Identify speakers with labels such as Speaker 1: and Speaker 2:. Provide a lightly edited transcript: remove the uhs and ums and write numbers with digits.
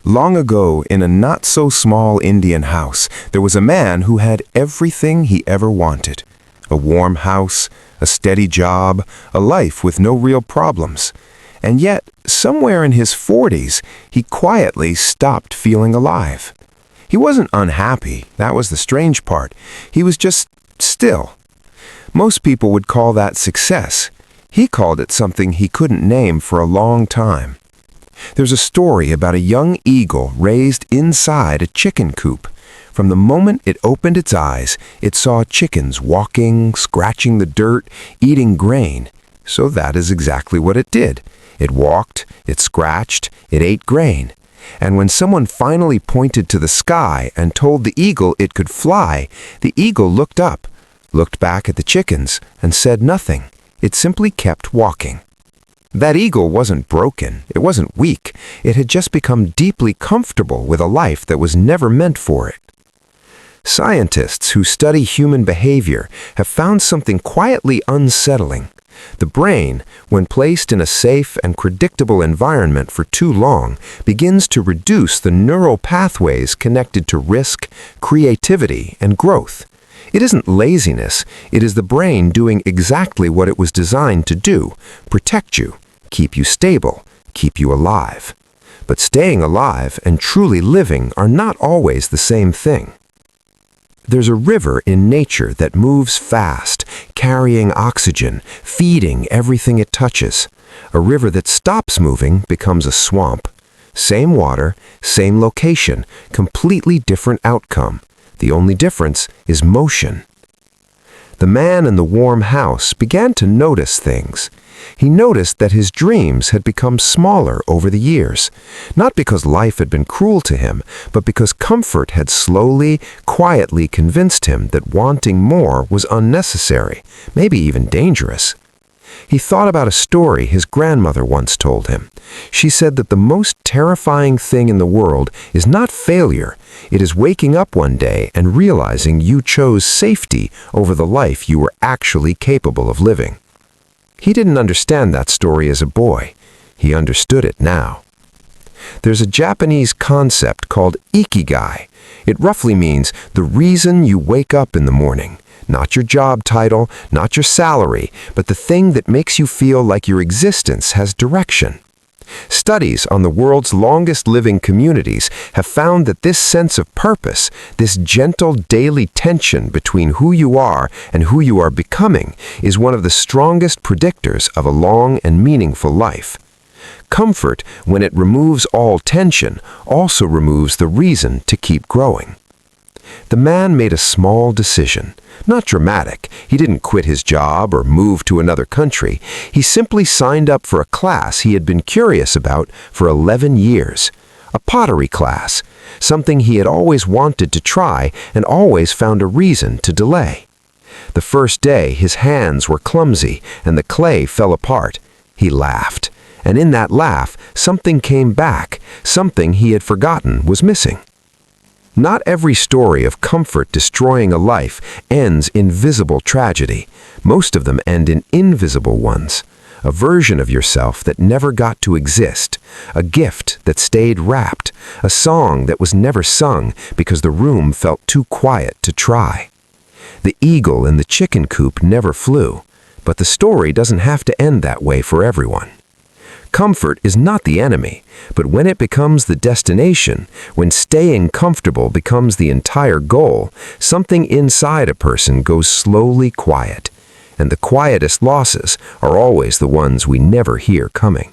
Speaker 1: Long ago, in a not-so-small Indian house, there was a man who had everything he ever wanted. A warm house, a steady job, a life with no real problems. And yet, somewhere in his 40s, he quietly stopped feeling alive. He wasn't unhappy, that was the strange part. He was just still. Most people would call that success. He called it something he couldn't name for a long time. There's a story about a young eagle raised inside a chicken coop. From the moment it opened its eyes, it saw chickens walking, scratching the dirt, eating grain. So that is exactly what it did. It walked, it scratched, it ate grain. And when someone finally pointed to the sky and told the eagle it could fly, the eagle looked up, looked back at the chickens, and said nothing. It simply kept walking. That eagle wasn't broken, it wasn't weak, it had just become deeply comfortable with a life that was never meant for it. Scientists who study human behavior have found something quietly unsettling. The brain, when placed in a safe and predictable environment for too long, begins to reduce the neural pathways connected to risk, creativity, and growth. It isn't laziness, it is the brain doing exactly what it was designed to do, protect you, keep you stable, keep you alive. But staying alive and truly living are not always the same thing. There's a river in nature that moves fast, carrying oxygen, feeding everything it touches. A river that stops moving becomes a swamp. Same water, same location, completely different outcome. The only difference is motion. The man in the warm house began to notice things. He noticed that his dreams had become smaller over the years, not because life had been cruel to him, but because comfort had slowly, quietly convinced him that wanting more was unnecessary, maybe even dangerous. He thought about a story his grandmother once told him. She said that the most terrifying thing in the world is not failure, it is waking up one day and realizing you chose safety over the life you were actually capable of living. He didn't understand that story as a boy. He understood it now. There's a Japanese concept called ikigai. It roughly means the reason you wake up in the morning. Not your job title, not your salary, but the thing that makes you feel like your existence has direction. Studies on the world's longest living communities have found that this sense of purpose, this gentle daily tension between who you are and who you are becoming, is one of the strongest predictors of a long and meaningful life. Comfort, when it removes all tension, also removes the reason to keep growing. The man made a small decision. Not dramatic. He didn't quit his job or move to another country. He simply signed up for a class he had been curious about for 11 years. A pottery class, something he had always wanted to try and always found a reason to delay. The first day, his hands were clumsy and the clay fell apart. He laughed, and in that laugh, something came back, something he had forgotten was missing. Not every story of comfort destroying a life ends in visible tragedy. Most of them end in invisible ones. A version of yourself that never got to exist. A gift that stayed wrapped. A song that was never sung because the room felt too quiet to try. The eagle in the chicken coop never flew, but the story doesn't have to end that way for everyone. Comfort is not the enemy, but when it becomes the destination, when staying comfortable becomes the entire goal, something inside a person goes slowly quiet, and the quietest losses are always the ones we never hear coming.